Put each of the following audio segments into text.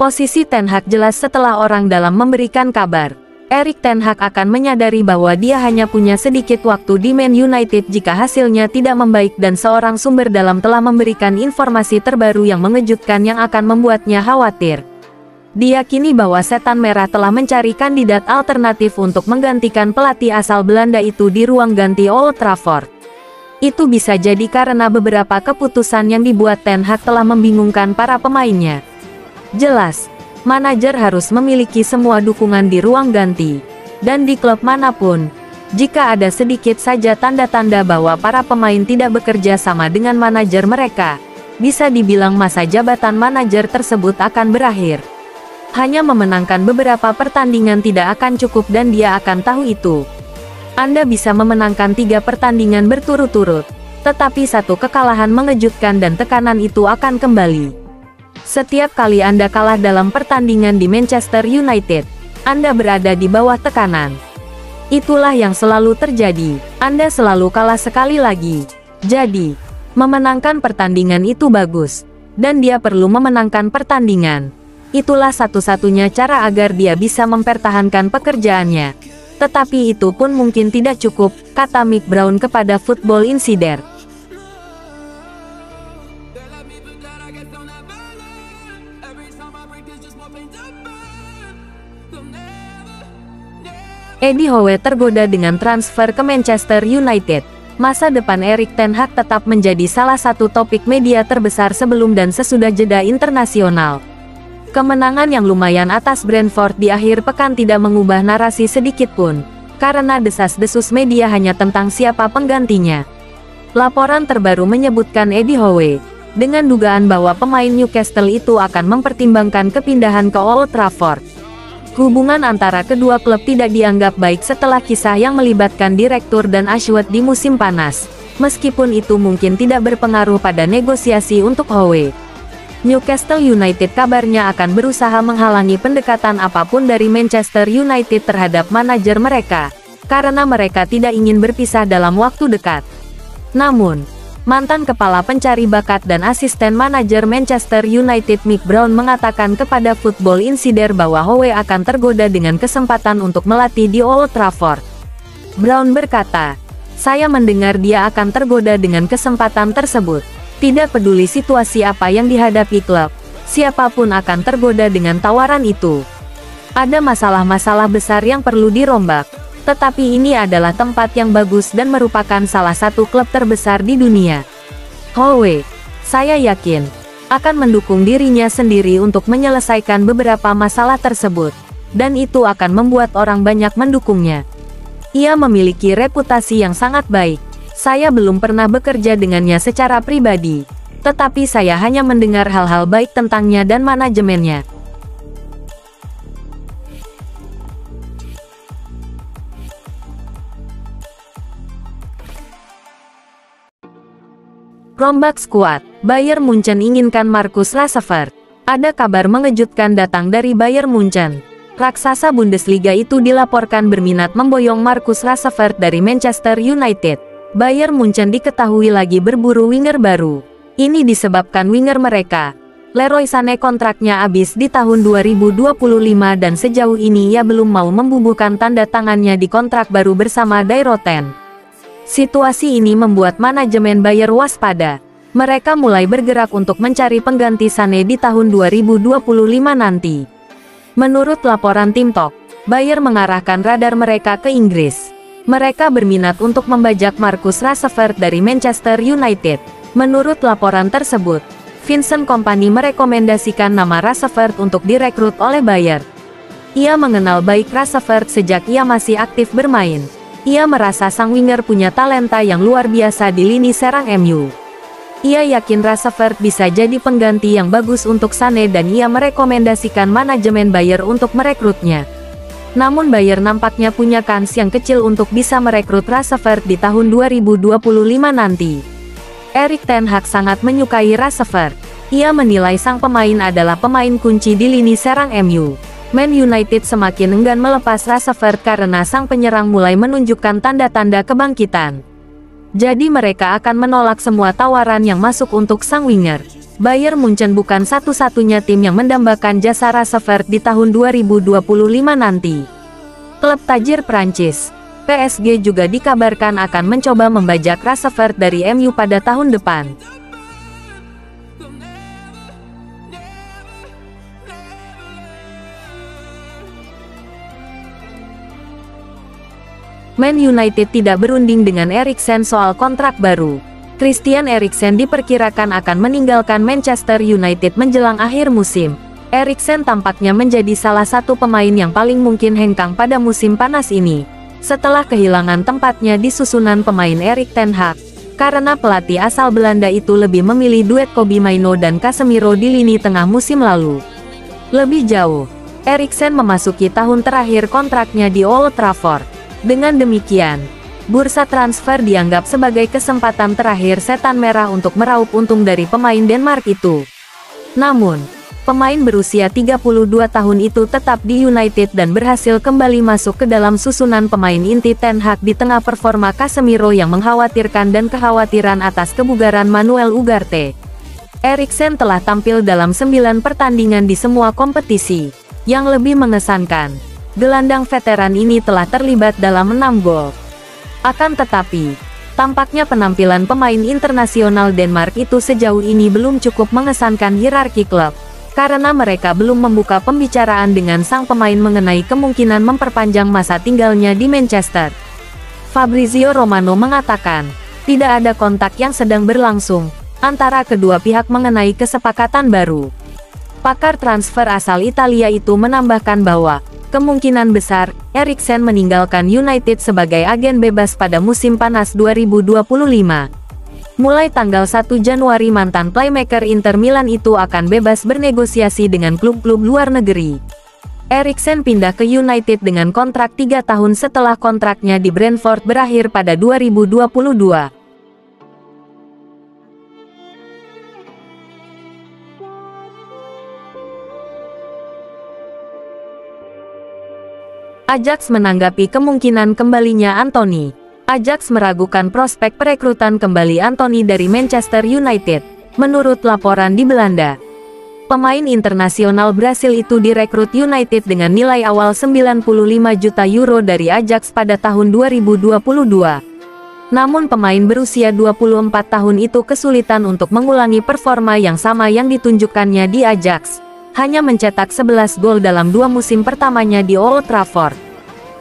Posisi Ten Hag jelas setelah orang dalam memberikan kabar. Erik ten Hag akan menyadari bahwa dia hanya punya sedikit waktu di Man United jika hasilnya tidak membaik dan seorang sumber dalam telah memberikan informasi terbaru yang mengejutkan yang akan membuatnya khawatir. Diyakini bahwa Setan Merah telah mencari kandidat alternatif untuk menggantikan pelatih asal Belanda itu di ruang ganti Old Trafford. Itu bisa jadi karena beberapa keputusan yang dibuat Ten Hag telah membingungkan para pemainnya. Jelas, manajer harus memiliki semua dukungan di ruang ganti. Dan di klub manapun, jika ada sedikit saja tanda-tanda bahwa para pemain tidak bekerja sama dengan manajer mereka, bisa dibilang masa jabatan manajer tersebut akan berakhir. Hanya memenangkan beberapa pertandingan tidak akan cukup dan dia akan tahu itu. Anda bisa memenangkan 3 pertandingan berturut-turut, tetapi satu kekalahan mengejutkan dan tekanan itu akan kembali. Setiap kali Anda kalah dalam pertandingan di Manchester United, Anda berada di bawah tekanan. Itulah yang selalu terjadi, Anda selalu kalah sekali lagi. Jadi, memenangkan pertandingan itu bagus, dan dia perlu memenangkan pertandingan. Itulah satu-satunya cara agar dia bisa mempertahankan pekerjaannya. Tetapi itu pun mungkin tidak cukup, kata Mick Brown kepada Football Insider. Eddie Howe tergoda dengan transfer ke Manchester United. Masa depan Erik ten Hag tetap menjadi salah satu topik media terbesar sebelum dan sesudah jeda internasional. Kemenangan yang lumayan atas Brentford di akhir pekan tidak mengubah narasi sedikit pun, karena desas-desus media hanya tentang siapa penggantinya. Laporan terbaru menyebutkan Eddie Howe, dengan dugaan bahwa pemain Newcastle itu akan mempertimbangkan kepindahan ke Old Trafford. Hubungan antara kedua klub tidak dianggap baik setelah kisah yang melibatkan direktur dan Ashworth di musim panas, meskipun itu mungkin tidak berpengaruh pada negosiasi untuk Howe. Newcastle United kabarnya akan berusaha menghalangi pendekatan apapun dari Manchester United terhadap manajer mereka, karena mereka tidak ingin berpisah dalam waktu dekat. Namun, mantan kepala pencari bakat dan asisten manajer Manchester United Mick Brown mengatakan kepada Football Insider bahwa Howe akan tergoda dengan kesempatan untuk melatih di Old Trafford. Brown berkata, "Saya mendengar dia akan tergoda dengan kesempatan tersebut. Tidak peduli situasi apa yang dihadapi klub, siapapun akan tergoda dengan tawaran itu. Ada masalah-masalah besar yang perlu dirombak. Tetapi ini adalah tempat yang bagus dan merupakan salah satu klub terbesar di dunia. Howe, saya yakin, akan mendukung dirinya sendiri untuk menyelesaikan beberapa masalah tersebut, dan itu akan membuat orang banyak mendukungnya. Ia memiliki reputasi yang sangat baik. Saya belum pernah bekerja dengannya secara pribadi, tetapi saya hanya mendengar hal-hal baik tentangnya dan manajemennya." Rombak skuad, Bayern Munchen inginkan Marcus Rashford. Ada kabar mengejutkan datang dari Bayern Munchen. Raksasa Bundesliga itu dilaporkan berminat memboyong Marcus Rashford dari Manchester United. Bayern Munchen diketahui lagi berburu winger baru. Ini disebabkan winger mereka, Leroy Sané, kontraknya habis di tahun 2025 dan sejauh ini ia belum mau membubuhkan tanda tangannya di kontrak baru bersama Dayroten. Situasi ini membuat manajemen Bayern waspada. Mereka mulai bergerak untuk mencari pengganti Sané di tahun 2025 nanti. Menurut laporan Tim Talk, Bayern mengarahkan radar mereka ke Inggris. Mereka berminat untuk membajak Marcus Rashford dari Manchester United. Menurut laporan tersebut, Vincent Kompany merekomendasikan nama Rashford untuk direkrut oleh Bayern. Ia mengenal baik Rashford sejak ia masih aktif bermain. Ia merasa sang winger punya talenta yang luar biasa di lini serang MU. Ia yakin Rashford bisa jadi pengganti yang bagus untuk Sané dan ia merekomendasikan manajemen Bayern untuk merekrutnya. Namun Bayern nampaknya punya kans yang kecil untuk bisa merekrut Rashford di tahun 2025 nanti. Erik ten Hag sangat menyukai Rashford. Ia menilai sang pemain adalah pemain kunci di lini serang MU. Man United semakin enggan melepas Rashford karena sang penyerang mulai menunjukkan tanda-tanda kebangkitan. Jadi mereka akan menolak semua tawaran yang masuk untuk sang winger. Bayern Munchen bukan satu-satunya tim yang mendambakan jasa Rashford di tahun 2025 nanti. Klub tajir Prancis, PSG juga dikabarkan akan mencoba membajak Rashford dari MU pada tahun depan. Man United tidak berunding dengan Eriksen soal kontrak baru. Christian Eriksen diperkirakan akan meninggalkan Manchester United menjelang akhir musim. Eriksen tampaknya menjadi salah satu pemain yang paling mungkin hengkang pada musim panas ini, setelah kehilangan tempatnya di susunan pemain Erik ten Hag, karena pelatih asal Belanda itu lebih memilih duet Kobbie Mainoo dan Casemiro di lini tengah musim lalu. Lebih jauh, Eriksen memasuki tahun terakhir kontraknya di Old Trafford. Dengan demikian, bursa transfer dianggap sebagai kesempatan terakhir setan merah untuk meraup untung dari pemain Denmark itu. Namun, pemain berusia 32 tahun itu tetap di United dan berhasil kembali masuk ke dalam susunan pemain inti Ten Hag di tengah performa Casemiro yang mengkhawatirkan dan kekhawatiran atas kebugaran Manuel Ugarte. Eriksen telah tampil dalam 9 pertandingan di semua kompetisi. Yang lebih mengesankan, gelandang veteran ini telah terlibat dalam 6 gol. Akan tetapi, tampaknya penampilan pemain internasional Denmark itu sejauh ini belum cukup mengesankan hierarki klub, karena mereka belum membuka pembicaraan dengan sang pemain mengenai kemungkinan memperpanjang masa tinggalnya di Manchester. Fabrizio Romano mengatakan, tidak ada kontak yang sedang berlangsung antara kedua pihak mengenai kesepakatan baru. Pakar transfer asal Italia itu menambahkan bahwa kemungkinan besar, Eriksen meninggalkan United sebagai agen bebas pada musim panas 2025. Mulai tanggal 1 Januari mantan playmaker Inter Milan itu akan bebas bernegosiasi dengan klub-klub luar negeri. Eriksen pindah ke United dengan kontrak 3 tahun setelah kontraknya di Brentford berakhir pada 2022. Ajax menanggapi kemungkinan kembalinya Antony. Ajax meragukan prospek perekrutan kembali Antony dari Manchester United, menurut laporan di Belanda. Pemain internasional Brasil itu direkrut United dengan nilai awal 95 juta euro dari Ajax pada tahun 2022. Namun pemain berusia 24 tahun itu kesulitan untuk mengulangi performa yang sama yang ditunjukkannya di Ajax. Hanya mencetak 11 gol dalam 2 musim pertamanya di Old Trafford.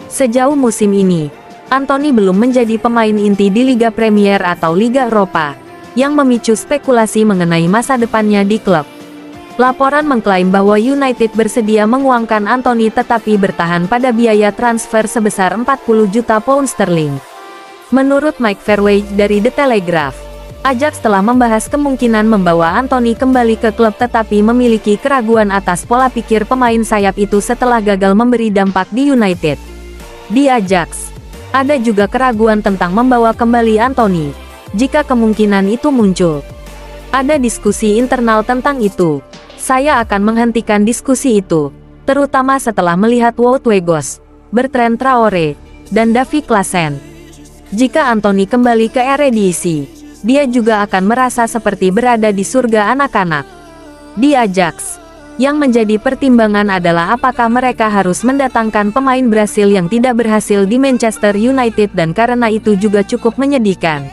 Sejauh musim ini, Antony belum menjadi pemain inti di Liga Premier atau Liga Eropa, yang memicu spekulasi mengenai masa depannya di klub. Laporan mengklaim bahwa United bersedia menguangkan Antony tetapi bertahan pada biaya transfer sebesar 40 juta pound sterling. Menurut Mike Verwey dari The Telegraph, Ajax telah membahas kemungkinan membawa Antony kembali ke klub tetapi memiliki keraguan atas pola pikir pemain sayap itu setelah gagal memberi dampak di United. Di Ajax, ada juga keraguan tentang membawa kembali Antony, jika kemungkinan itu muncul. Ada diskusi internal tentang itu. Saya akan menghentikan diskusi itu, terutama setelah melihat Wout Weghorst, Bertrand Traore, dan Davy Klaassen. Jika Antony kembali ke Eredivisie, dia juga akan merasa seperti berada di surga anak-anak. Di Ajax, yang menjadi pertimbangan adalah apakah mereka harus mendatangkan pemain Brasil yang tidak berhasil di Manchester United dan karena itu juga cukup menyedihkan.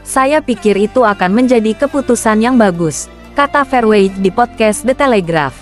Saya pikir itu akan menjadi keputusan yang bagus, kata Verwey di podcast The Telegraph.